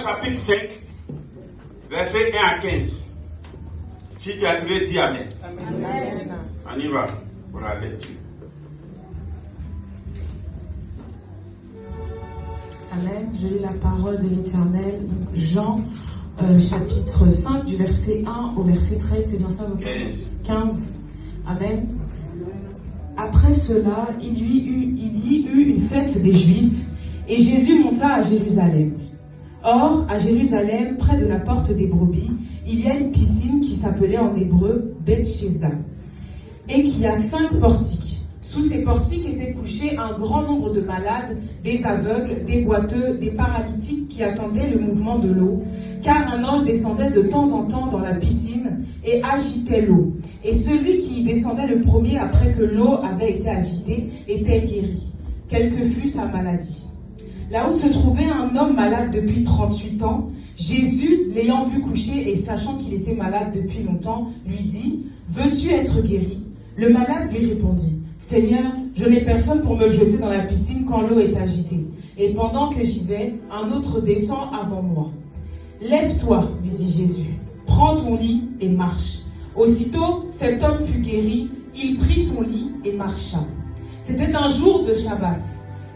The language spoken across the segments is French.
chapitre 5, verset 1 à 15. Si tu as trouvé, dis Amen. Amen. On y va pour la lecture. Amen. Je lis la parole de l'Éternel. Donc, Jean, chapitre 5, du verset 1 au verset 13. C'est bien ça, votre 15. Amen. Après cela, il y eut une fête des Juifs, et Jésus monta à Jérusalem. Or, à Jérusalem, près de la porte des brebis, il y a une piscine qui s'appelait en hébreu Beth-Shesda, et qui a 5 portiques. Sous ces portiques étaient couchés un grand nombre de malades, des aveugles, des boiteux, des paralytiques qui attendaient le mouvement de l'eau, car un ange descendait de temps en temps dans la piscine et agitait l'eau. Et celui qui y descendait le premier après que l'eau avait été agitée était guéri, quelle que fût sa maladie. Là où se trouvait un homme malade depuis 38 ans, Jésus, l'ayant vu coucher et sachant qu'il était malade depuis longtemps, lui dit « Veux-tu être guéri ?» Le malade lui répondit « Seigneur, je n'ai personne pour me jeter dans la piscine quand l'eau est agitée. Et pendant que j'y vais, un autre descend avant moi. » « Lève-toi, lui dit Jésus, prends ton lit et marche. » Aussitôt, cet homme fut guéri, il prit son lit et marcha. C'était un jour de Shabbat.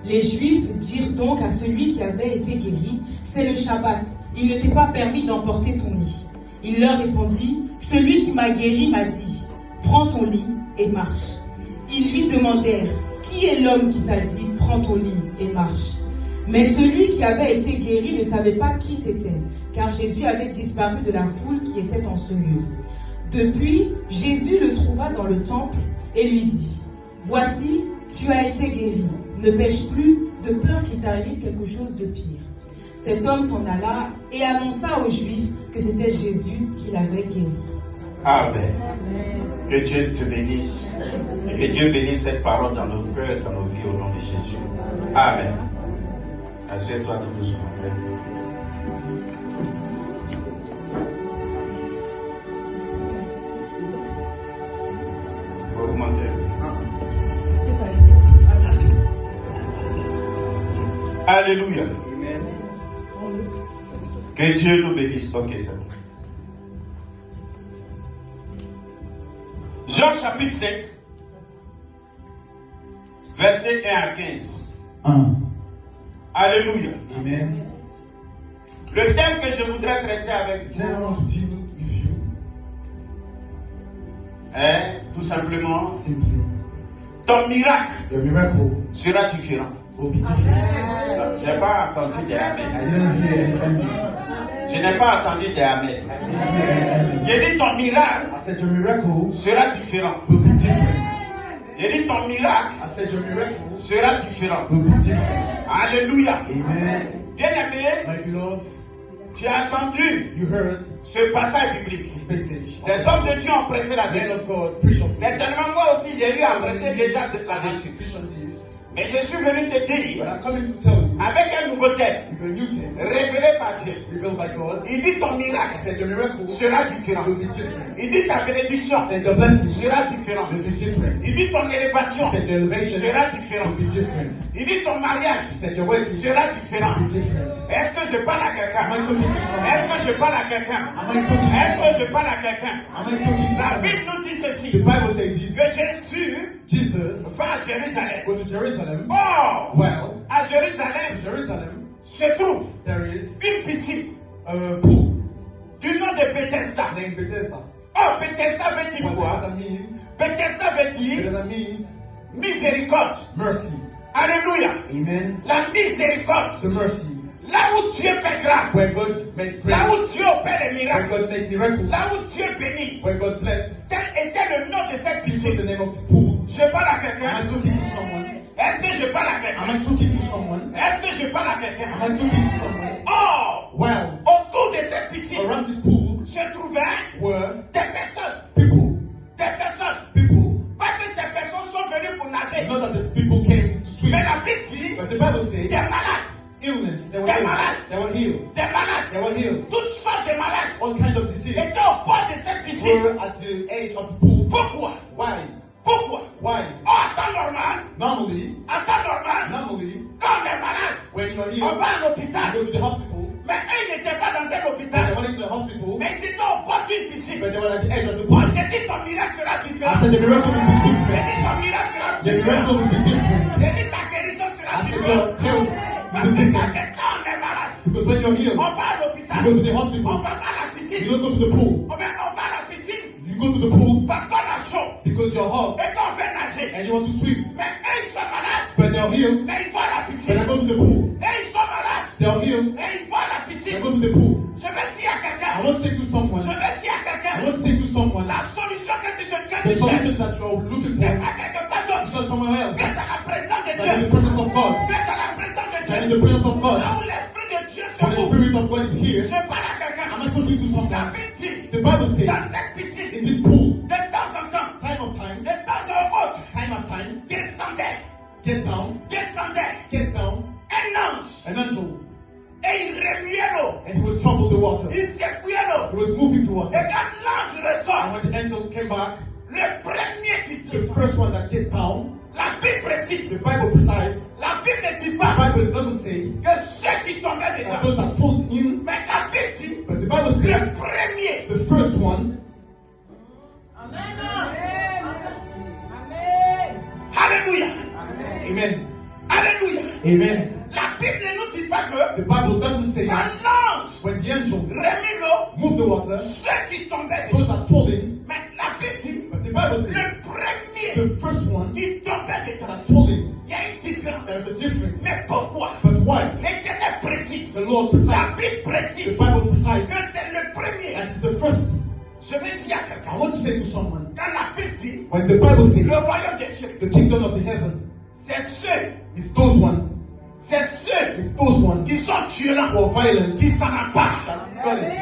Les Juifs dirent donc à celui qui avait été guéri, « C'est le Shabbat, il ne t'est pas permis d'emporter ton lit. » Il leur répondit, « Celui qui m'a guéri m'a dit, prends ton lit et marche. » Ils lui demandèrent, « Qui est l'homme qui t'a dit, prends ton lit et marche ?» Mais celui qui avait été guéri ne savait pas qui c'était, car Jésus avait disparu de la foule qui était en ce lieu. Depuis, Jésus le trouva dans le temple et lui dit, « Voici, tu as été guéri, ne pêche plus, de peur qu'il t'arrive quelque chose de pire. » Cet homme s'en alla et annonça aux Juifs que c'était Jésus qui l'avait guéri. Amen. Que Dieu te bénisse et que Dieu bénisse cette parole dans nos cœurs, dans nos vies au nom de Jésus. Amen. Assieds-toi tout doucement. Augmentez. Alléluia. Que Dieu nous bénisse. Ok, c'est bon. Jean chapitre 5, verset 1 à 15. 1. Alléluia. Amen. Le thème que je voudrais traiter avec Then I want to deal with you est tout simplement simply. ton miracle Your miracle sera différent. will be different. Je n'ai pas entendu des I amen. didn't hear any amen. Je n'ai pas entendu des amen. J'ai dit ton miracle I said your miracle sera différent. will be different. J'ai dit ton miracle I said your miracle sera différent. will be different. Alléluia. Amen. Bien-aimé, My beloved, tu as entendu you heard ce passage biblique. this passage. Les hommes de Dieu ont prêché Men là-dessus. of God, preach on this. Certainement, moi aussi, j'ai eu à prêcher déjà là-dessus. Preach on this. Mais je suis venu te But dire, I'm coming to tell you, avec un nouveau thème, with a new thing, révélé par Dieu, revealed by God, il dit ton I miracle said your miracle sera différent. will be different. Il dit ta bénédiction I said your blessing sera différente. will be different. Il dit ton élévation I said your elevation sera will différente. be different. Il dit ton mariage I said your wedding sera will différent. be different. Est-ce que je parle à Am I quelqu'un? talking to someone? Est-ce que je parle à quelqu'un? Am I talking Est-ce to que someone? je parle à quelqu'un? Am I talking to La someone? Bible nous dit ceci, The Bible says this. que Jésus Jesus va à Jérusalem. go to Jerusalem. Or, Well, à Jérusalem in Jerusalem, se trouve there is une piscine a pool du nom de Bethesda. named Bethesda. Oh, Bethesda veut dire What quoi? does that mean? Bethesda veut dire Bethesda means miséricorde. mercy. Alléluia. Amen. La miséricorde. The mercy. Là où Dieu fait grâce. Where God make Là grace. où Dieu opère les Where miracles. God make miracles. Là où Dieu bénit. Where God bless. Tel était le nom de cette This is piscine. the name of this pool. Je parle à Am I quelqu'un. talking to someone? Est-ce que je parle à Am quelqu'un? I talking to someone? Est-ce que je parle à Am quelqu'un? I talking to someone? Or, Well, autour de cette piscine around this pool se trouvaient were des personnes. people. Des personnes. People. Pas que ces personnes sont venues pour nager. Not that the people came to swim. Mais la Bible dit But the Bible says des malades. illness. They were They're healed. malades. They were healed. Des malades. They were healed. Toutes sortes de malades All kinds of disease étaient au bord de cette piscine. were at the edge of the pool. Pourquoi? Why? Pourquoi? Why? Oh, en temps normal, Normally, quand on est malade, normally, quand on est malade, when you're on healed, va à you l'hôpital. go to the hospital. Mais eux n'étaient pas dans un They hôpital. went into the hospital, Mais ils étaient au bord d'une piscine. but they were at the edge of the Moi, pool. j'ai dit ton miracle sera I différent. said the miracle will be J'ai different. dit ton miracle sera The différent. miracle will be different. J'ai dit ta guérison sera I said your différente. health Parce will que be different. quand on est malade, Because when you're healed, on va à l'hôpital. you go to the On hospital. va pas à la piscine. You don't go to the pool. On va à la piscine. You go to the pool Parce qu'on a chaud. because you're hot Et qu'on veut nager. and you want to swim. Mais eux, ils sont malades. But they're healed. Mais ils vont à la When piscine. I go to the pool, Et ils sont malades. they're healed. Et ils vont à la When I piscine. go to the pool, Je vais dire à I quelqu'un. want to say to someone, Je vais dire à I quelqu'un. want to say to someone, La solution que tu the cherches. solution that you're looking C'est for pas quelque part d'autre. is not somewhere else. Viens dans la présence de That in the Dieu. presence of God. Viens dans la présence de That in Dieu. the presence of God. Là où l'Esprit de Dieu se When the trouve. Spirit of God is here, Je parle à quelqu'un. am I talking to La someone? Bible dit, The Bible says, dans cette piscine, in this pool, de temps en temps, time of time, de temps en autre, time of time, descendait, get down, un ange, an angel, et il remuait l'eau, and he was troubled the water. il secouait l'eau. He was moving the Et water. quand l'ange And ressort, when the angel came back, le premier qui the descend, first one that get down, la Bible the précise, Bible precise, la Bible ne dit the pas Bible doesn't say que ceux qui tombaient that dedans, those that fall in, mais la Bible dit, but the Bible le says premier, the first one. alléluia, Amen. alléluia. Amen. La Bible ne nous dit pas que The Bible doesn't say quand l'ange when the angel remit l'eau, moved the water, ceux qui tombaient those dedans, that fall in, mais la Bible dit, but the Bible says le premier the first one qui tombait dedans, that fall in. il y a une différence. There's a difference. Mais pourquoi? But why? L'Éternel précise, The Lord la precise. Bible The précise Bible precise. que c'est le premier. That is the first. Je vais dire à I quelqu'un, want to say to someone, quand la Bible dit when the Bible says le royaume des cieux, the kingdom of the heaven, c'est ceux, it's those ones, c'est ceux it's those ones qui sont violents, who are violent, qui s'en emparent. that God is.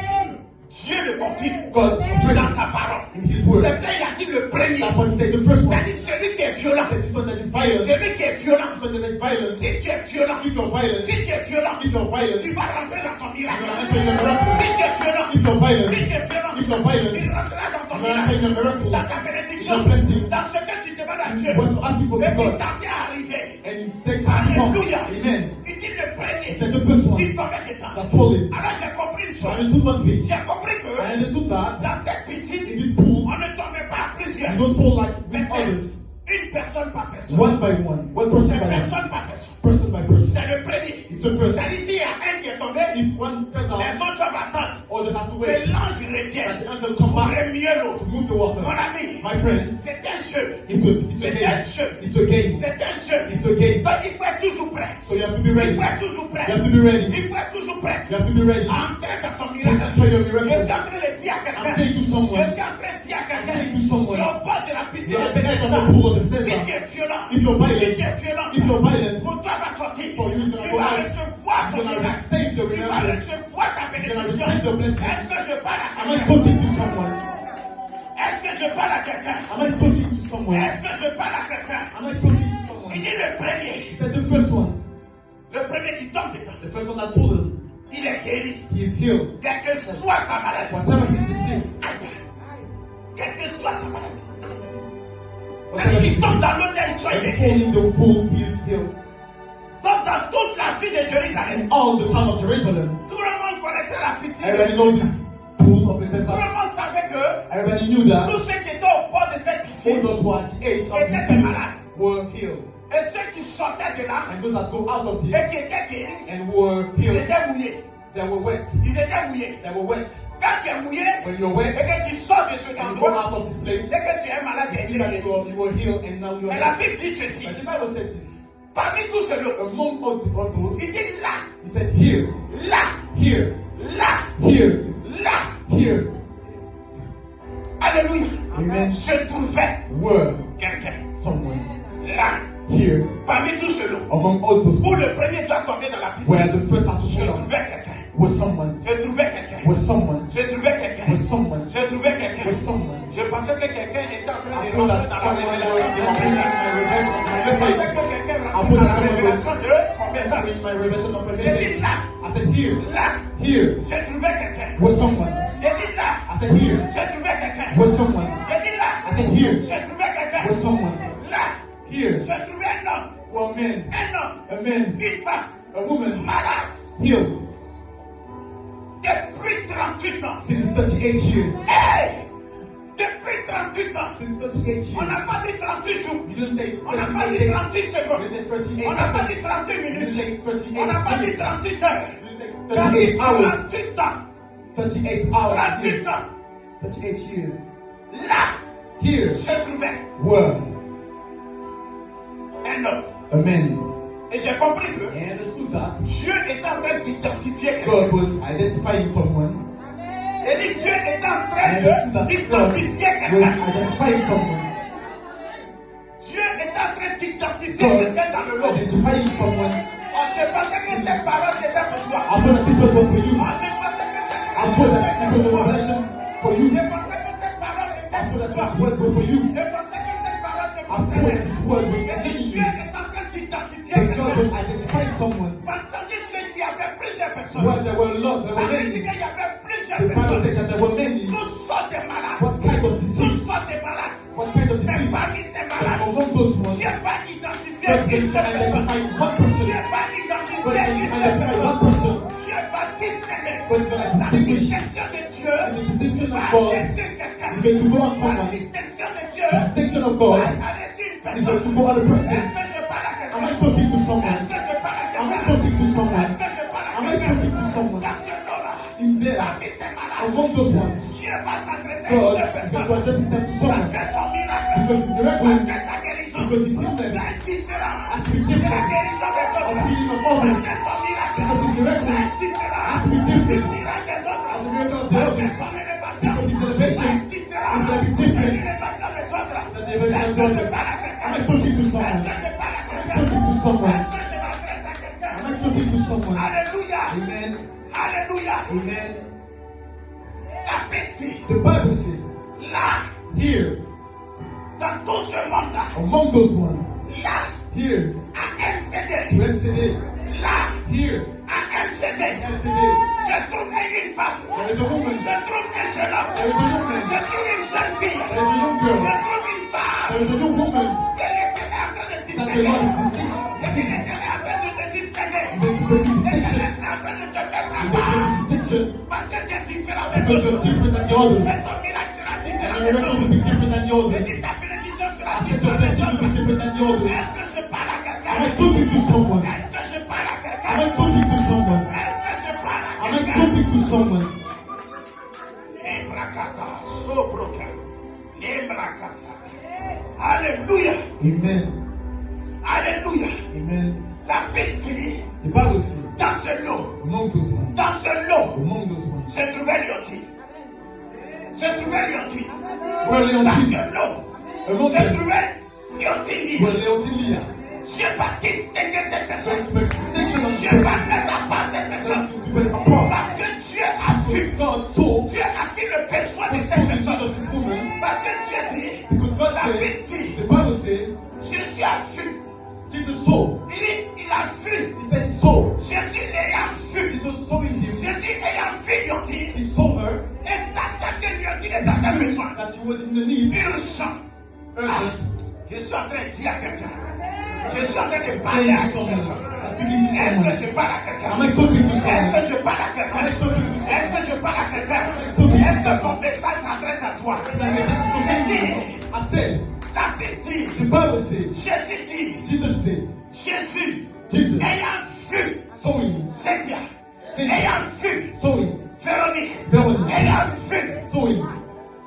Dieu le confirme God dans confirms sa parole. in His word. C'est quand il a dit le premier. That's why He said the first Il a one. dit celui qui est violent, He said this one that is violent. celui qui est violent. This one that is violent. Si tu es violent, If you're violent, si tu es violent, if you're violent, tu vas rentrer dans ton miracle. you're gonna enter your miracle. Si tu es violent, If you're violent, si tu es violent, if you're violent, il rentrera dans ton you're gonna enter miracle, your miracle. dans ta bénédiction, Your blessing. dans ce que tu demandes à Dieu. What you ask for Et to puis God, tarder à arriver. and you take time to come. Alléluia. Amen. Il dit le premier. He said the first one Il tombait dedans. that fall in. Alors j'ai compris une So I chose. understood one thing. J'ai compris I que understood that dans cette piscine, in this pool, on ne tombait pas à plusieurs. you don't fall like Mais with others, c'est une personne par personne. one by one person C'est by one, personne par personne. person by person. C'est le premier. It's the first. C'est-à-dire s'il y a un qui est tombé, If one fell down, les autres doivent attendre others have to que wait. l'ange That revienne the angel come pour back remuer l'eau. to move the water. Mon ami, My friend, c'est un jeu. it's a C'est game. un jeu. It's a game. C'est un jeu. It's a game. Donc il faut être toujours prêt. So you have to be Il ready. faut être toujours prêt. You have to be ready. Il faut être toujours prêt. You have to be ready. Entrer dans ton To miracle. enter your Je suis miracle. en train de dire à I'm quelqu'un. saying to Je someone, suis en train de dire à quelqu'un. I'm saying to someone, Tu es au bord de la piscine. you're at the edge of the pool of Si Bethesda. tu es violent, If you're violent, si tu es violent, if you're violent, pour toi va sortir. for you it's Tu gonna go vas out. recevoir You're ton gonna miracle. receive your Tu vas miracle. recevoir ta You're gonna bénédiction. receive your blessing. Est-ce que je parle à Am I quelqu'un? talking to someone? Est-ce que je parle à quelqu'un? Am I talking to someone? Est-ce que je parle à quelqu'un? Am I talking to Il someone? dit le premier. He said the first one, Le premier qui tombe dedans. the first one that told him, Il est guéri. he is healed. Quelle que soit sa maladie. Whatever his disease, Aïe. Quelle que soit sa maladie. whatever Quand his il tombe disease, dans l'eau, il soit when he guéri. fall in the pool, he is healed. Donc dans toute la ville de Jérusalem, In all the town of Jerusalem, tout le monde connaissait la piscine. everybody knows this pool of Tout Bethesda. le monde savait que Everybody knew that tous ceux qui étaient au bord de cette all piscine those who are at the age of étaient this des pool malades. were healed. Et ceux qui sortaient de là And those that go out of et this qui étaient guéris, and were ils healed, étaient mouillés. they were wet. Ils étaient mouillés. They were wet. Quand tu es mouillé When you're et wet que tu sors de cet and you go endroit, out of this place, c'est que tu es malade et you realize guéri. you were healed and now you're Mais la healed. Bible dit ceci. But the Bible said this. Parmi tous ceux-là, Among all those, il dit là, he said, here, là, here, là, here, là. here. Alléluia. Amen. Se trouvait Were quelqu'un. someone Là, here. parmi tous ceux-là, Among all those où le premier doit tomber dans la where piscine, the first had to je fall down trouvais quelqu'un. was someone. Je trouvais quelqu'un. Was someone. Je trouvais quelqu'un. Was someone. Je trouvais quelqu'un. Was someone. Je pensais que quelqu'un était en train I de thought rentrer that dans la someone was révélation de mon message. Je pensais message. que quelqu'un I rentrait thought dans that la someone révélation was de mon message. in my revelation of my J'ai dit message. là, I said, here, là, here je trouvais quelqu'un. was someone. J'ai dit là, I said, here je trouvais quelqu'un. was someone. J'ai dit là, I said, here je trouvais quelqu'un. was someone. Là, Here je trouvais un homme, were men, un homme, a man, une femme, a woman, malade. healed. Depuis 38 ans. Since 38 years. Hey! Depuis 38 ans. Since 38 On years. n'a pas dit 38 jours. You didn't say On n'a pas 38 dit days. 38 secondes. You didn't say 38 On n'a pas dit seconds. 38 You didn't minutes. say 38 On n'a pas dit minutes. 38 heures. You didn't say 38 hours. 38 ans. 38 hours. 38 ans. 38 years. Là, Here se trouvait were un homme. a man. Et j'ai compris que And understood that Dieu est en train d'identifier quelqu'un. God was identifying someone. Et dit Dieu est en And train understood that God d'identifier was quelqu'un. identifying someone. Dieu est en train d'identifier God quelqu'un dans le lot. identifying someone. Oh, je pensais que cette parole était pour toi. I thought that this was for you. Oh, je pensais que cette I parole thought était that it pour was a toi. revelation for you. Je pensais que cette parole I était thought pour that toi. this word was for you. Je pensais que cette parole te I thought that concernait. this word was Et si concerning Dieu you. est en train d'identifier But God was quelqu'un, identifying someone. tandis qu'il y avait plusieurs personnes. Well, there were a lot, there were On dit many. qu'il y avait plusieurs The Bible personnes. said that there were many. Toutes sortes de malades. What kind of Toutes disease? sortes de malades. What kind of Mais disease? parmi ces And malades, among those ones, Dieu va identifier God une can seule personne. identify one person. Dieu va God identifier can une seule identify one personne. person. Dieu va distinguer. God is going to La distinguish. distinction de Dieu And the distinction va of God aller sur quelqu'un. is going to go on La someone. distinction de Dieu The distinction of va God aller sur une is personne. going to go on a person. Est-ce que je parle à Am I quelqu'un? talking to Est-ce someone? que je parle à Am I quelqu'un? talking to someone? Est-ce que je parle à Am I quelqu'un? talking to someone? Dans ce lot-là, In there, parmi ces malades, among those ones, Dieu va s'adresser à une God seule is personne. going to address himself to Parce someone. que son miracle, Because his parce miracle, que sa guérison, because his illness, c'est différent has to be de la different guérison des of autres. healing of Parce others. que son miracle, Because his miracle c'est différent has to be du different miracle des autres. of the miracle of the Parce que others. son élévation, Because his elevation c'est différent is going to be de different l'élévation des autres. than the elevation Est-ce of que je others. parle à Am quelqu'un? I talking to Est-ce someone? que je parle à Am I quelqu'un? talking to someone? Est-ce que je m'adresse à quelqu'un? Am I talking to someone? Alléluia. Amen. Alléluia. Amen. La petite, The Bible says, là, here, dans tout ce monde-là, among those ones, là, here, à MCD, to MCD, là, here, à MCD, MCD, je trouve une femme, there is a woman, je trouve un jeune homme, there is a young man, je trouve une jeune fille, there is a young je girl, trouve une femme. there is a young woman Et l'Éternel est en train de that the distinguer. Lord is distinction. Et l'Éternel est en train de te distinguer. He's going to put you distinction. L'Éternel est en train de te mettre à He's going to part. put distinction Parce que tu es différent des because you're autres. different than the others. Mais ton miracle sera And différent your des miracle will autres. be different than the Et others. ta bénédiction sera I said différente your des blessing will be autres. different than the others. Est-ce que je parle à Am I quelqu'un? talking to someone? Est-ce que je parle à Am I quelqu'un? talking to someone? Est-ce que je parle à Am I quelqu'un? talking to someone? Embrakata, sobroka, embrakasaka. Alléluia, Amen. alléluia. Amen. La petite, The Bible says, dans ce lot, among those ones, dans ce lot, among those ones, se trouvait Lioti. Se trouvait Lioti. were Dans Leontine, ce lot, among se them, trouvait Lioti. were Leontine Leah. Dieu va distinguer cette So personne. to make distinction of Dieu person, va mettre à part cette personne. to make apart. Parce que Dieu a vu. God saw Dieu a vu le besoin de the cette need personne. of this woman Parce que Dieu dit, because God la says, Bible dit, the Bible says, Jésus a vu. Jesus saw. Il dit, il a vu. He said he saw. Jésus l'ayant vu. Jesus saw in him. Jésus ayant vu Lioti. He saw her. Et sachant que Lioti est dans un besoin That she was in the need. urgent. Urgent. Je suis en train de dire à quelqu'un. Je suis en train de parler à Saying to une someone. personne. Speaking to Est-ce someone. que je parle à quelqu'un? Am I talking to Est-ce someone? que je parle à quelqu'un? Am I talking to someone? Est-ce que je parle à quelqu'un? talking to Est-ce que someone? mon message s'adresse à toi? Like I said, to J'ai dit, someone. I said, la petite, the Bible says, Jésus dit, Jesus said, Jésus, Jesus ayant vu saw him, Cynthia, Cynthia. ayant vu saw him, Véronique, Véronique. ayant vu saw him,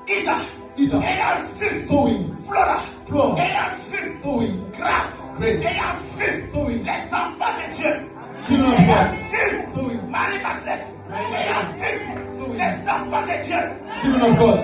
Ida, Ida. ayant vu saw him, Flora, Flora. ayant vu saw him, Grâce, Grace. ayant vu saw him, les enfants de Dieu, children of ayant God, vu saw him, Marie-Madeleine, Marie ayant Madeleine. vu saw him, les enfants de Dieu, children of God.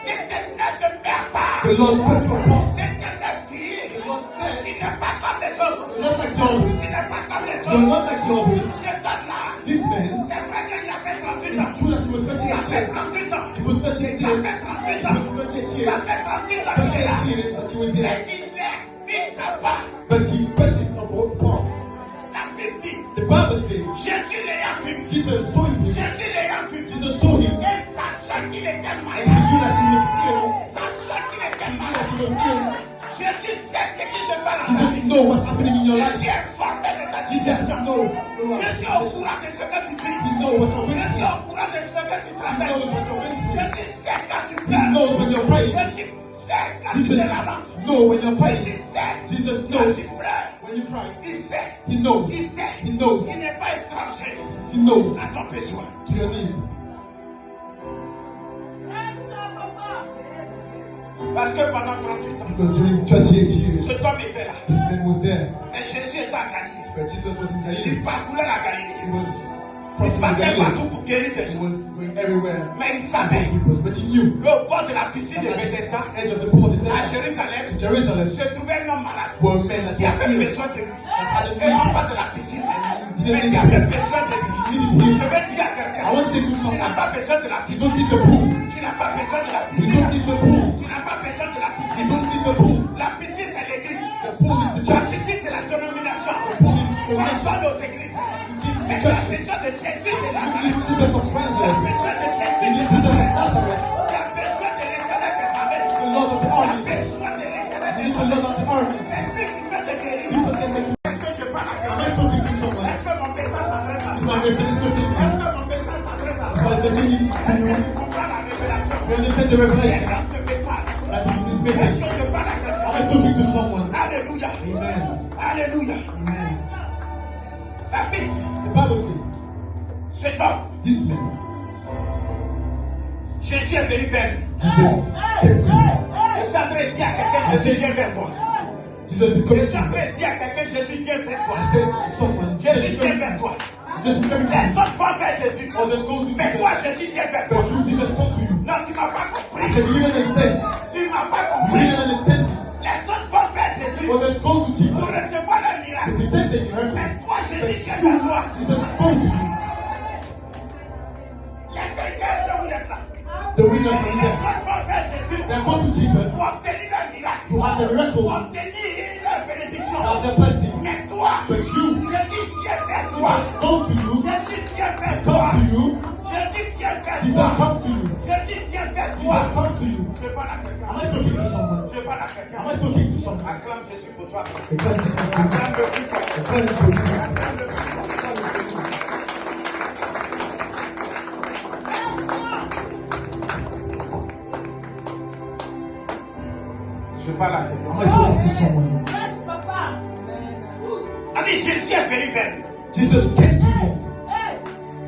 l'Éternel te met à part. The Lord put you apart. L'Éternel dit, The Lord tu said, n'es pas comme les autres. you're not like the others. Tu n'es pas comme les You're autres. not like the others. Cet homme-là, This man, c'est vrai qu'il avait 38 it's ans. true that he was 38 Ça fait years. 38 ans. He was 38 Ça years. fait 38 It ans. was 38 Ça years. fait 38 ans qu'il est là. 38 years that he was Mais there. il est mis à part. But he put his apart. La Bible dit, The Bible says, Jésus l'ayant vu. Jesus saw him. Jésus l'ayant vu. Jesus saw him. Et sachant qu'il était And he malade. knew that he was ill. Sachant qu'il était He knew that malade. he was ill. Jésus sait ce qui se passe dans ta Jesus vie. knows what's happening in your life. Jésus est informé de ta Jesus situation. knows. Je suis au courant de ce que tu vis. He knows what's Je happening. suis au courant de tu He traverses. knows what you're going through. Jésus sait quand tu He pleures. knows when you're praying. Jésus sait quand tu te Jesus lamentes. knows when you're Jésus praying. sait Jesus quand knows tu pleures. when you cry. Il sait. He knows. Il sait. He knows. Il n'est pas étranger He knows à ton besoin. to your need. Parce que pendant 38 ans, Because during 38 years, cet homme était là. this man was there. Mais Jésus était en Galilée. But Jesus was in Il Galilee. parcourait la He Galilée. was Il crossing se battait Galilee. partout pour guérir des He gens. was going everywhere. Mais il savait But he knew qu'au bord de la piscine de at Bethesda, the edge of the pool of the à dead, Jérusalem, Jerusalem, se trouvait un homme malade were men that qui avait were healed. besoin de lui. Et non pas de la piscine, mais need qui the avait pool. besoin de lui. He needed Je healing. vais dire à I quelqu'un, want to say to tu n'as someone, pas besoin de la you piscine. don't need the pool. Tu n'as pas besoin de la You piscine. don't need the pool. Tu n'as pas besoin de la You piscine. don't need the pool. La piscine, c'est l'église. The pool is the La church. piscine, c'est la dénomination. The pool is the On nation. parle aux églises. give Mais the tu as church. besoin de Jésus de You Nazareth. need Jesus of Tu as Nazareth. besoin de You Jésus need de Jesus of Nazareth. Nazareth. Tu as besoin de l'éternel des armées. The Lord of Tu as armies. besoin de l'éternel You des need the armées. Lord of the armies. C'est lui qui peut te guérir. Jesus can make you. Est-ce que je parle à Am I quelqu'un? talking to someone? Est-ce que mon message s'adresse à Is toi? my message listening to Est-ce you? que mon message s'adresse à Is toi? my message listening to Est-ce you? que tu comprends la révélation? You understand the C'est revelation dans ce message. that is in this Est-ce message? que je parle à Am I quelqu'un? talking to someone? Alléluia. Amen. Alléluia. Amen. La Bible, The Bible says, cet homme, this man, Jésus est venu vers lui. Jesus came to him. Je suis en train de dire à quelqu'un, Jésus vient vers toi. Jesus is Je coming suis to en you. train de dire à quelqu'un, Jésus vient vers toi. I said to someone, Jésus Jesus vient is vers toi. coming to you. Les autres vont vers Jésus. Others go to Mais toi, Jesus. Jésus vient vers toi. But you, Jesus, come to you. Non, tu m'as pas I compris. said, you didn't understand. Tu m'as pas You compris. didn't understand. Les autres vont vers Jésus Others go to pour Jesus recevoir le to miracle. present the miracle. Mais toi, Jésus vient You, vers toi. Jesus, go to you. Les vainqueurs, c'est vous êtes là. The winners Les are there. autres vont vers Jésus They go to Jesus pour obtenir le miracle. to have the Pour miracle, obtenir la bénédiction. have the blessing. Mais toi, But you, Jésus vient vers toi. Jesus, come to you. Jésus vient vers toi. Come to you. Jésus vient vers Jesus, toi. come to you. Jésus vient vers toi. Jesus, come to you. Je parle à quelqu'un. Am I talking to someone? Je parle à quelqu'un. Am I talking to someone? Acclame Jésus pour toi. Acclaim Jesus for you. Acclame le Christ. Acclaim for you. Acclame le Christ. Je parle à quelqu'un. Am I talking to someone? On dit Jésus est venu vers lui. Jesus came to him.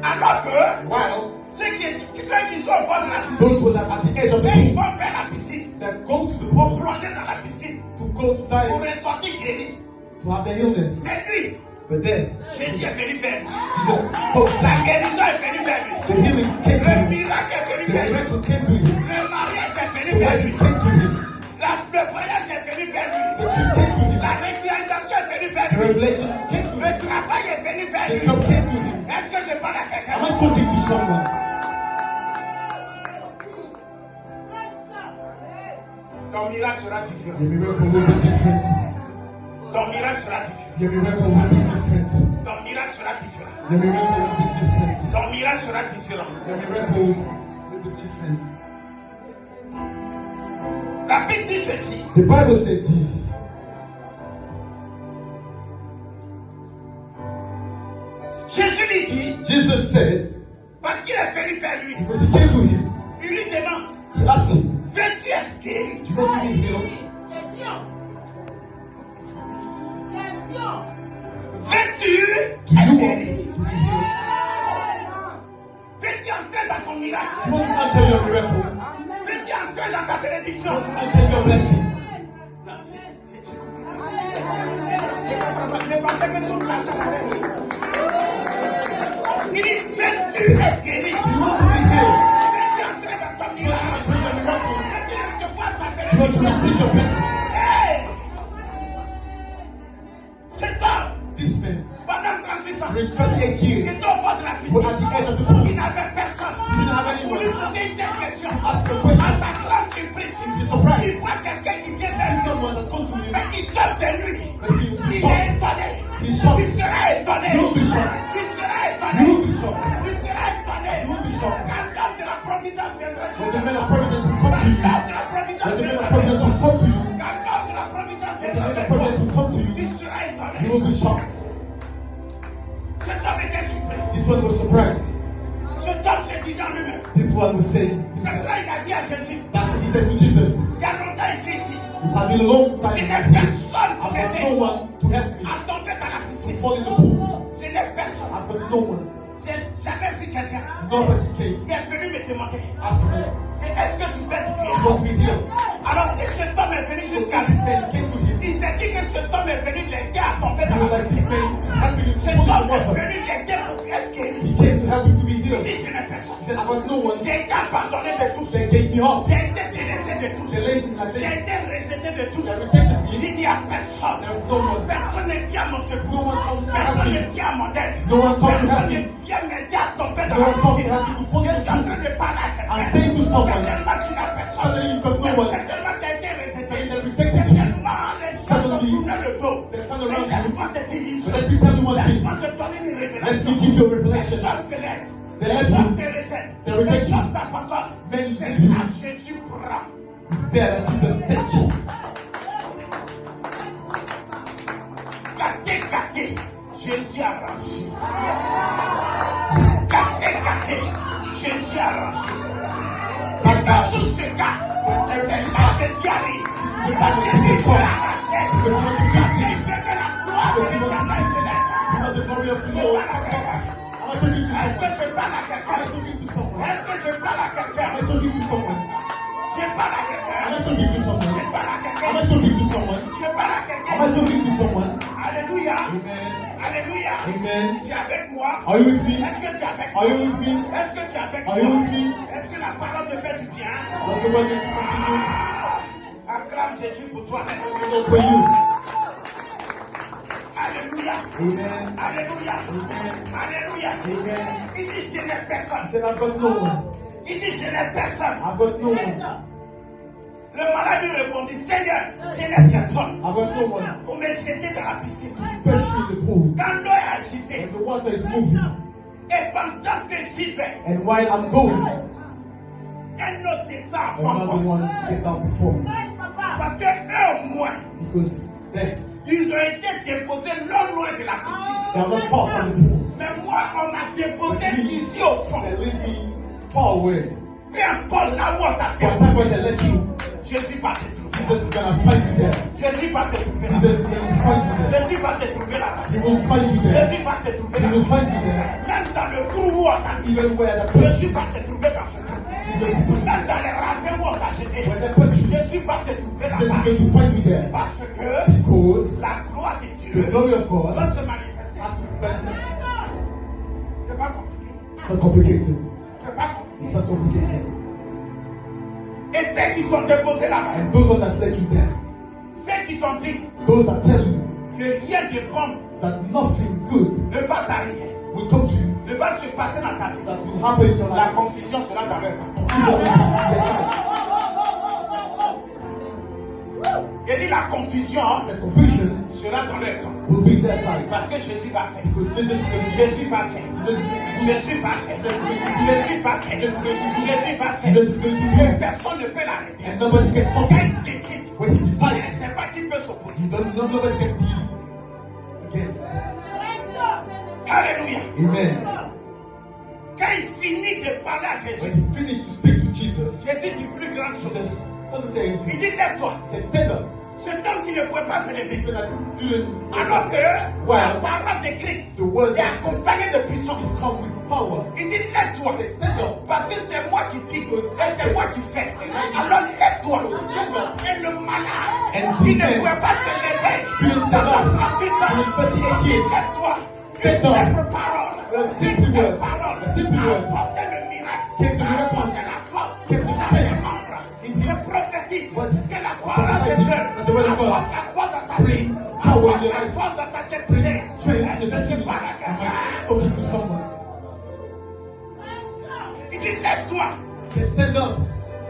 Alors que While ceux qui sont au bord de la piscine, those who are at the edge of the ils pool, vont vers la piscine, that go to the vont pool plonger dans la piscine to go to die, pour ressortir guéri. to have the illness. Mais lui, But then, Jésus est venu vers lui. Jesus spoke La back. guérison est venue vers lui. The healing came to Le him. miracle est venu The vers lui. miracle came to him. Le mariage est The venu vers wedding lui. came to him. Le voyage est venu vers The lui. trip came to him. La régularisation est venue vers The lui. revelation came to Le him. travail est venu vers The lui. job came to him. Est-ce que je parle à Am I quelqu'un? talking to someone? Ton miracle sera différent. Your miracle will be different. Ton miracle sera différent. Your miracle will be different. Ton miracle sera différent. Your miracle will be different. Ton miracle sera différent. Your miracle will be different. La Bible dit ceci. The Bible said this. Jésus lui dit, Jesus said, parce qu'il est venu vers lui, because he came to him, il lui demande, he asked him, veux-tu être guéri? do you want to be healed? Veux-tu Do être you want guéri? to be healed? Veux-tu entrer dans ton Do miracle? you want to enter your miracle? Veux-tu entrer dans ta Do bénédiction? you want to enter your blessing? Non, j'ai pensé que tout le monde savait. Il dit, veux-tu être guéri? Do you want to be healed? Veux-tu entrer dans ton Do you want to miracle? enter your miracle? Veux-tu recevoir ta Do you want to bénédiction? receive your blessing? Hey! Cet homme, This man, pendant 38 ans, during 38 il years, était au bord de la was piscine. at the edge of the pool. Il n'avait personne. He didn't have Pour lui anyone. poser une telle question. Ask a À question. sa grande surprise, He's surprised. il voit quelqu'un qui vient See vers lui. someone that goes to him. Mais il donne de lui. But he Il est shocked. étonné. He's shocked. Il sera étonné. You will be shocked. Il sera You étonné. will be shocked. Il sera étonné. You will be shocked. Quand l'homme de la providence viendra. When the man of providence will come to you. L'homme de la providence When the man of viendra. providence will come to you. Quand l'homme de la providence When the man viendra. of providence will come to Il you. sera étonné. You will be shocked. Cet homme était surpris. This one was surprised. Cet homme se disait en en lui-même. This one was saying, C'est là il a dit à Jésus, that's what he said to Jesus. il y a longtemps il fait ici. It's had been a long Je time. n'ai personne pour I've got m'aider no one to help me. à tomber dans la To piscine. fall in the pool. Je n'ai personne. I've got no one. J'ai jamais vu quelqu'un Nobody came. qui est venu me demander, Ask me. est-ce que tu peux te You guérir? want me healed? Alors si cet homme est venu jusqu'à This lui, man came to him. il s'est dit que cet homme est venu l'aider à tomber He dans was la like, this piscine. man is helping him to Cet fall in the homme est water. venu l'aider pour être guéri. He came to help him to be Il healed. dit, je n'ai personne. He said, I've got no one. J'ai été abandonné de tous. They gave me up. J'ai été délaissé de tous. They laid me like J'ai this. été rejeté de tous. They rejected me. Il n'y a personne. There's no one. Personne ne vient à mon No secours. one comes to help Personne ne me. vient à mon aide. No one comes to help Personne me. ne vient m'aider à tomber dans No la one comes to piscine. help me to fall in Je the suis en pool. train de parler à I'm quelqu'un. saying to someone, Certainement tu n'as personne. suddenly you've got no one. Certainement tu as été rejeté. They rejected you. Certainement les gens t'ont Suddenly, tourné le dos. they turned Mais around to laisse-moi te dire une you. chose. But let me tell you one thing. Laisse-moi te donner une Let révélation. me give you a Les revelation. hommes te laissent. They Les left hommes you. te rejettent. They reject Les you. hommes t'abandonnent. Men C'est reject you. là Jésus prend. It's there that Jesus thank you. Gâté, Jésus a rangi. Gâté, Jésus a rangi. C'est quand tout se gâte, c'est là Jésus arrive. Parce qu'il dit qu'on l'a arraché. Parce qu'il fait que la gloire de l'Éternel se lève. Because the glory of the Je Lord. parle à quelqu'un. I'm talking to Est-ce que someone. je parle à I'm quelqu'un? talking to someone. Est-ce que je parle à quelqu'un? I'm talking to someone. Je parle à quelqu'un. I'm talking to Je someone. parle à Am quelqu'un. I talking to someone? Je parle à Am I quelqu'un. talking to someone? Alléluia. Amen. Alléluia. Amen. Tu es avec moi? Are you with me? Est-ce que tu es avec Are moi? you with me? Est-ce que tu es avec Are you moi? with me? Est-ce que la parole te fait du bien? Does the word make you something good? Acclame Jésus pour toi. Not for you. Alléluia. Amen. Alléluia. Amen. Alléluia. Amen. Il dit je n'ai personne. He said, I've got no one. Il dit je n'ai personne. I've got no one. Le malade lui répondit, Seigneur, je n'ai personne I've got no one. pour me jeter dans la piscine. Push me in the pool. Quand l'eau est agitée And the water is moving. et pendant que j'y vais, And while I'm going, un autre descend avant another moi. one get down before me. Parce que eux au moins, Because they ils ont été déposés non loin de la piscine. are not far from the pool. Mais moi, on m'a déposé ici au fond. They leave me far away. Peu importe là où on t'a But that's déposé, where they let you. Jésus va te trouver. Jesus is gonna find you there. Jésus va te trouver Jesus là-bas. is going to find you there. Jésus va te trouver là-bas. He will find you there. Jésus va te trouver He will là-bas. find you there. Même dans le trou où on t'a mis, Even where the person Jésus va te trouver dans ce trou. is going to find you. Même dans les ravins où on t'a jeté, When they put you, Jésus va te trouver Jesus is là-bas. going to find you there. Parce que Because la gloire de the Dieu glory of God va se manifester. has to manifest. C'est pas compliqué. It's not complicated. C'est pas compliqué. It's not complicated. Et ceux qui t'ont déposé là-bas, And those ones that let you there, ceux qui t'ont dit those that tell you que rien de bon that nothing good ne va t'arriver, will come to you, ne va se passer dans ta vie, that will happen in your la life, confusion sera dans leur camp. these are the people J'ai dit la confusion the confusion sera dans leur camp. will be their side. Parce que Jésus va faire. Because Jesus is going to Jésus va faire. Jésus va faire. Jésus va faire. Jésus va faire. Jesus is going to Et do. personne ne peut l'arrêter. And nobody can stop Quand him. il décide, When he il ne decides, sait pas qui peut s'opposer. nobody can be against. Alléluia. Amen. Quand il finit de parler à Jésus, When he finished to speak to Jesus, Jésus dit plus grande chose. Jesus doesn't say Il anything. dit lève-toi. He said, stand up. Cet homme qui ne pouvait pas se lever. He said, I didn't. Alors que Ouais. la parole de Christ The word est accompagnée de puissance. is come with power. Il dit lève-toi. He said, stand up. Parce que c'est moi qui dis et c'est moi qui fais. Alors lève-toi. Et le malade And qui ne the man pouvait pas se lever couldn't stand pendant up 38 ans, during 38 years. lève-toi. Stand Une up. simple parole. A simple Une simple word. parole. A simple word. Apporte le miracle. Came to miracle. Apporte la force. Came to La strength. défendre. In Je his- prophétise What? que la parole de Dieu That the word of God apporte la force dans ta vie. bring power in Apporte your la life. force dans ta destinée. Strength Est-ce to que the je city. parle à Am quelqu'un? I talking to someone? Il dit lève-toi. He said, stand up.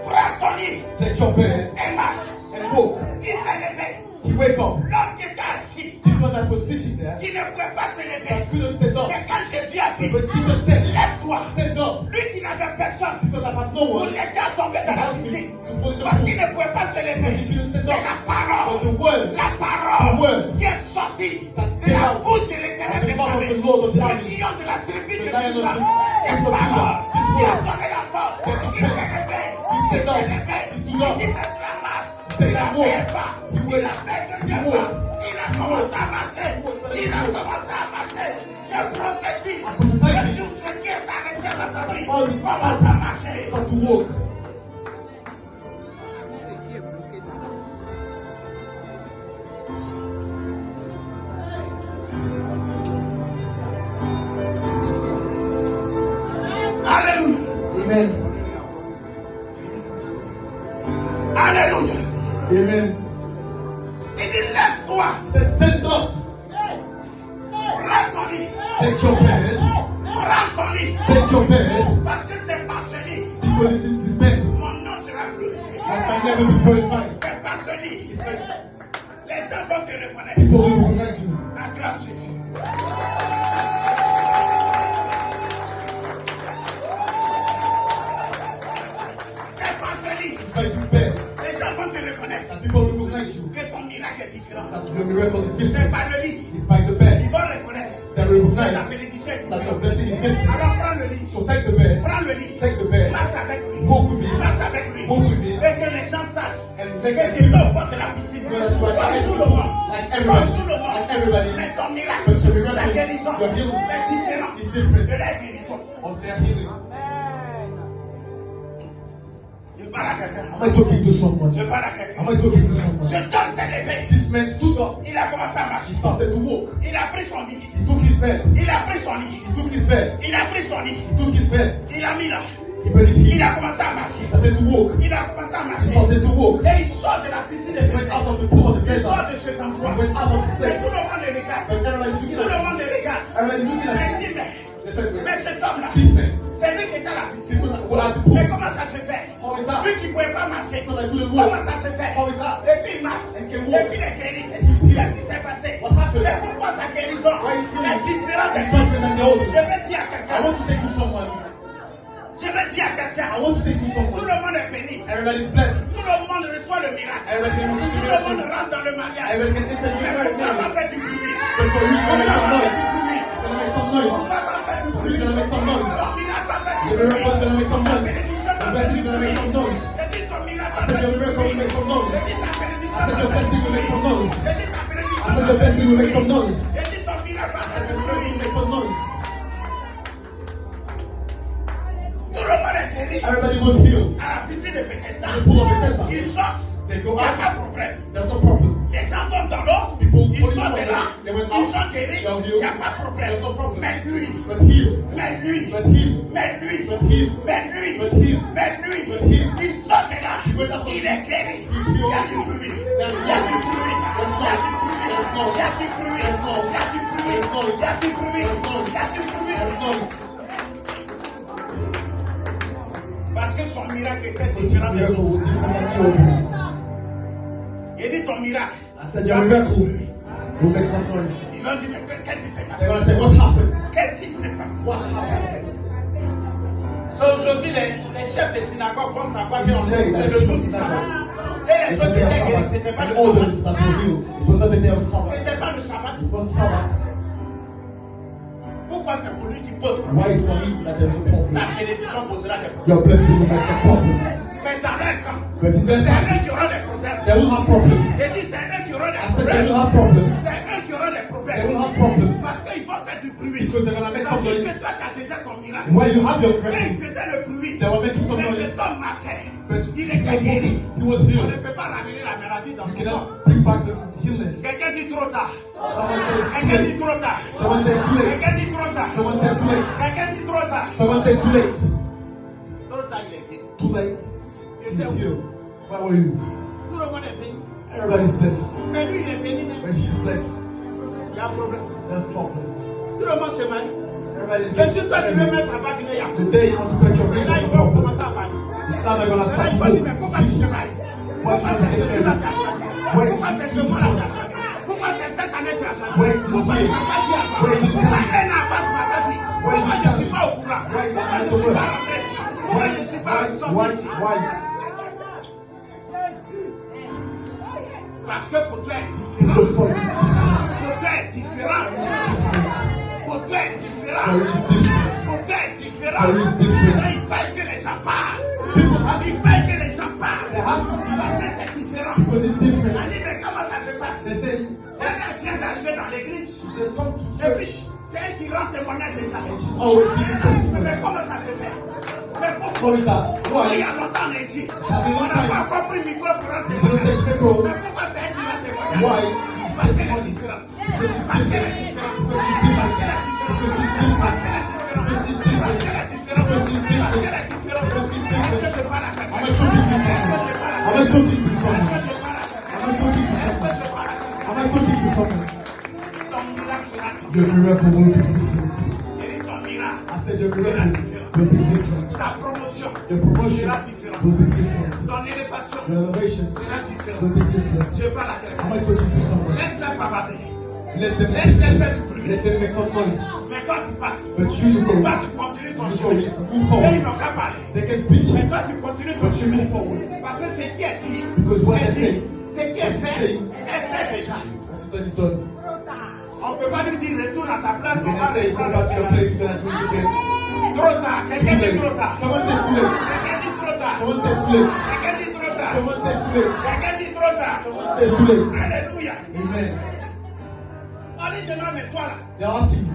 Prends ton lit Take your bed et marche. and walk. Il s'est levé. He wake up. L'homme qui était assis, This one that was sitting there, qui ne pouvait pas se lever. that couldn't stand up. Mais quand Jésus a dit, But Jesus said, lève-toi, stand up. lui qui n'avait personne, This one that had no pour one, l'aider à tomber dans la piscine. to fall in the Parce pool. qu'il ne pouvait pas se lever. Because he couldn't stand Mais up. la But parole, the word la parole the qui est sortie that de came la out bouche de of l'Éternel the des mouth of armées, the Lord of the le armies, lion de la tribu the de lion of Juda, the cette tribe of parole Judah, this qui a donné la force, il s'est levé, il s'est levé, il dit mettre la marche, il n'a fait pas, il a fait deuxième pas, il a commencé à marcher, il a commencé à marcher, je prophétise, que tout ce qui est arrêté dans ta vie commence à marcher. Alléluia. Amen. Alléluia. Amen. Il dit lève-toi, Say, stand up. prends ton lit, Take your bed. prends ton lit, Take your bed. parce que c'est par ce lit, Because it's in this bed. mon nom sera glorifié. I might never be glorified. C'est par ce lit, les gens vont te reconnaître. People will recognize you. Acclame Jésus. C'est par ce lit, It's by this bed. les gens vont te reconnaître. That people will recognize you. Que ton miracle est différent. That your miracle is C'est different. par le lit, It's by the ils bed. vont reconnaître. That will Ta recognize bénédiction est that your différente. blessing is different. Alors prends le lit, So take the bed. prends le lit, Take the bed. marche avec lui, Walk with it. marche avec lui, Walk with it. et que les gens sachent And que make tu it es au bord de la piscine, Well, that's right. comme tout le monde, Like comme everybody. tout le monde, Like everybody. mais ton miracle, But your miracle, ta guérison, your healing est différent is different de la guérison. of their healing. Je parle à quelqu'un, Am I talking to someone? je parle à Am quelqu'un. I talking to Ce someone? homme s'est levé, This man stood up. il a commencé à He marcher, started to walk. il a pris son lit, He took his bed. il a pris son lit, He took his bed. il a pris son lit, He took his bed. il a mis là, He put it il here. a commencé à marcher, He started to walk. il a commencé à He marcher, started to walk. et il sort de la piscine de He went out Bethesda. of the pool of the Il desert. sort de cet endroit. He went out of the Mais place. tout le monde le regarde. But everybody's Tout looking le at monde le regarde. Everybody's looking Mais at il dit, mais They said, cet homme-là, this man. c'est lui qui est à la piscine. This one was at the pool. Mais comment ça se fait? How is that? Lui qui ne pouvait pas marcher. So like, do the walk. Comment ça se fait? How is that? Et puis il marche. And can Et walk. puis il est guéri. And he's healed. Qu'est-ce qui s'est passé? What happened? Mais pourquoi sa guérison Why is healing? est différente des It's different than the autres? others. Je vais dire à I quelqu'un. want to say to someone. Je vais dire à quelqu'un. I want to say to Tout someone. le monde est béni. Everybody's blessed. Tout le monde reçoit le miracle. Everybody can receive Tout the le monde miracle. rentre dans le mariage. Everybody can enter the Mais pourquoi miracle. pas faire du bruit? But for you, Pourquoi gonna make some pas noise. faire du bruit? Gonna make some noise. Pourquoi pas faire du Who's bruit? gonna make some noise? Ton miracle va faire du Your bruit. miracle's gonna make some Ta noise. bénédiction The va faire blessing's du gonna bruit. make some noise. J'ai dit ton miracle va I said faire your du miracle will bruit. make some noise. J'ai dit ta I bénédiction said va your faire du blessing will make some noise. bruit. J'ai dit ta I bénédiction said va your faire du blessing will make bruit. some noise. J'ai dit ton miracle va I faire said du your miracle will bruit. make some noise. Tout le monde est guéri. Everybody was healed. À la piscine de Bethesda, The pool of Bethesda. ils sortent. They Il go n'y a pas de out. problème. There's no problem. Les gens tombent dans l'eau, People ils go sortent in de là, they went ils out. sont guéris, They are il n'y healed. a pas de problème. There's no problem. Mais lui, But healed. mais lui, But healed. mais lui, But healed. mais lui, But healed. mais lui, But healed. il sort de là, He went out of il est guéri. He's Il y a healed. du bruit, il There's y a du bruit, There's il y a du bruit, There's il y a du bruit, il There's y a du bruit, There's il y a du bruit, There's il y a du bruit. There's noise. Parce que son miracle était This différent des miracle autres. was different than the others. Il dit ton miracle. I said your miracle will make some noise. Ils ont dit, mais qu'est-ce qui s'est They're passé? gonna say, what happened? Qu'est-ce qui s'est passé? What happened? So, aujourd'hui, les chefs des synagogues vont savoir que Today, c'est that le the jour church du is sabbat. Sabbath. Et les It's autres the day étaient of guéris, Sabbath. c'était pas And le the others sabbat. that were healed. It was not the day of Sabbath. C'était pas le sabbat. It was Sabbath. Pourquoi c'est pour lui qui pose problème? Why is for me that there's a problem? La bénédiction posera des problèmes. Your blessing will make some problems. Mais dans un camp, But in their c'est un time, qui aura des problèmes. they will have problems. J'ai dit, c'est un qui aura des I said they will problèmes. have problems. C'est un qui aura des They will problèmes. have problems. Parce qu'il va faire du bruit. Because they're gonna make some Tandis noise. que toi, tu as déjà ton miracle. When you have your Et blessing, il faisait le bruit. they were making some Mais noise. cet homme marchait. But Il he était was guéri. walking. He was On ne healed. peut pas ramener la maladie dans You son corps. cannot bring back the illness. Quelqu'un dit trop tard. Someone says too Quelqu'un dit late. trop tard. Someone says too late. Quelqu'un dit trop tard. Someone says too late. Quelqu'un dit trop tard. Someone says too late. Trop tard, il est guéri. Too late. He's healed. Where were you? Tout le monde est béni. Everybody's blessed. Mais lui, il est béni. When she's blessed, Il y a un problème. there's problem. Tout le monde se marie. Everybody's Mais si toi, tu veux blessed. mettre à bague, il y a un The problème. day you want to put your ring Là, on il the faut problem, commencer à parler. it's now they're gonna Là, start il to faut dire, mais walk. pourquoi tu te maries? Pourquoi c'est ce jour-là que tu as choisi? Pourquoi c'est ce mois-là que tu as choisi? Pourquoi c'est cette année que tu as choisi? Pourquoi tu ne m'as pas dit avant? Pourquoi un an avant tu ne m'as pas dit? Pourquoi je ne suis pas au courant? Pourquoi je ne suis pas rentré ici? Pourquoi je ne suis pas sorti ici? Why? Parce que pour toi est différent. Because for you it's different. Pour toi est différent. Different. Pour toi est différent. For you it's different. Pour toi est différent. différent. For you it's different. Il fallait que les gens parlent. People have Il fallait que les gens parlent. They have to speak Parce que c'est différent. because it's different. On dit, mais comment ça se passe? They say, Elle vient d'arriver dans l'église. just come to Et church. puis, c'est elle qui rend témoignage déjà. And she's always giving Mais testimony. comment ça se fait? Mais pourquoi? How is that? Il y Why? a longtemps on est ici. Ça fait On n'a longtemps. pas compris le micro pour rendre You don't témoignage. take people. Mais pourquoi c'est elle qui rend témoignage? Why? Parce qu'elle est différente. Parce qu'elle est différente. Parce qu'elle est différente. Because she's different. Parce qu'elle est différente. Because she's Parce different. qu'elle est différente. Because she's different. Parce qu'elle est différente. Because she's Est-ce que different. je parle à quelqu'un? Am I talking to someone? Am I talking to someone? Est-ce que je parle à quelqu'un? Am I talking to Est-ce que someone? je parle à quelqu'un? Am I talking to someone? Ton miracle sera différent. Your miracle will be different. Et ton miracle I said your sera miracle différent. will be different. Ta promotion Your promotion sera différente. will be different. Ton élévation Your elevation sera will différente. be different. Je parle à Am quelqu'un. I talking to someone? Laisse-la bavarder. Let them Laisse-les faire du bruit. let them make some noise. Mais quand tu passes, But you go. toi tu continues ton You chemin. go. Move Et forward. ils n'ont qu'à parler. They can speak. Mais toi tu continues ton But you chemin. move forward. Parce que ce qui est dit, Because what est they say, dit. Ce qui est fait, est fait déjà. that's what is done. On ne peut pas lui dire retourne à ta place, You on va can say, go reprendre back to your le place, you're gonna do it again. Trop tard, quelqu'un Too dit late. trop tard. Someone says too late. Quelqu'un dit trop tard. Someone says too late. Quelqu'un dit trop tard. Someone says too late. Quelqu'un dit trop tard. Says too late. Alléluia. Amen. On dit demain, mais toi là, They're asking you,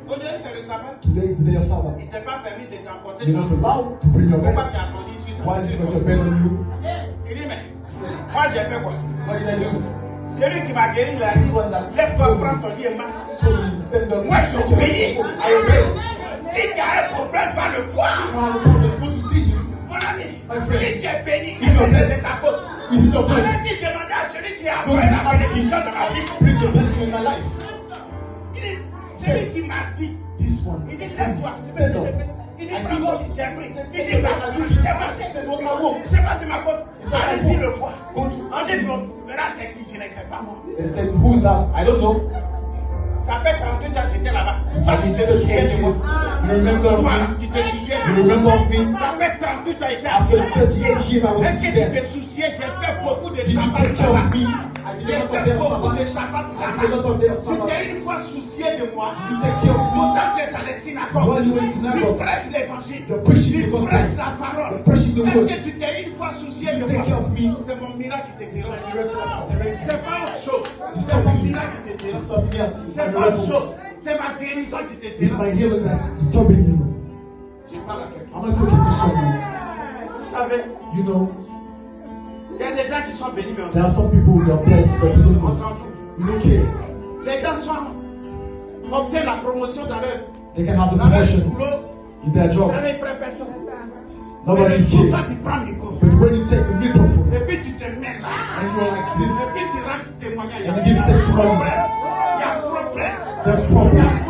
aujourd'hui c'est le sabbat. today is the day of Sabbath. Il ne t'est pas permis de t'emporter. You're not allowed to bring your Pourquoi bed. tu applaudis sur Why did you put your bed on you? Il dit, mais moi j'ai fait quoi? What did I do? Celui qui m'a guéri, il a dit, lève-toi, prends ton lit et marche. He told me, stand up. Moi je obéis. I obey. Si tu as un problème, va le voir. If I have a problem, go to see him. Mon ami, My friend. si tu es béni, If you're blessed, c'est ta faute. Is it your On fault? a dit demander à celui qui a Go to envoyé la ask bénédiction de ma him, vie. bring the blessing in my life. Il dit, celui qui m'a dit, This one. il dit, lève-toi. Stand up. Il dit, I prends stood ton up. lit, j'ai pris. Il It's dit, marche, j'ai marché. It's not my work. C'est pas de ma faute. Allez-y le voir. Go to On dit, bon, mais là c'est qui, je ne sais pas moi. They said, who is that? I don't know. Ça fait 38 ans que j'étais là-bas. I Toi, tu did te the souviens de moi. You remember of Voilà, me? tu te souviens You de moi. remember of me? Ça fait 38 ans que j'étais assis After 38 years, I was Est-ce que tu there. te souviens, j'ai fait beaucoup de Did you Shabbat take care là-bas. of me? I J'ai did not fait there beaucoup de Sabbath. Shabbat I did là-bas. not there Tu Sabbath. t'es une fois soucié de moi. You take care of me. Longtemps que tu es dans les synagogues. While you were in Tu synagogue, prêches l'évangile. you're preaching the Tu gospel. prêches la parole. You're preaching the Est-ce word. que tu t'es une fois soucié de You take care moi? of me. C'est mon miracle qui te dérange. Miracle that is direct. C'est pas autre chose. It's C'est mon something. miracle qui te It's dérange. something else. It's C'est my pas autre miracle. chose. C'est ma guérison qui te It's my dérange. healing that's disturbing you. Je parle à quelqu'un. I'm not talking to someone. Vous savez, You know, il y a des gens qui sont bénis, mais on there are some people who are blessed, but you don't know. s'en fout. You don't care. Les gens obtiennent la promotion dans leur They can have the dans leur promotion boulot. in their job. Ça ne ferait personne. Nobody Mais is le jour, toi, here. tu prends le micro. But when you take the microphone Et puis tu te mets là. and you're like Et this, puis tu rends témoignage. Il y a and you give testimony, problème. Il y a problème. there's problem.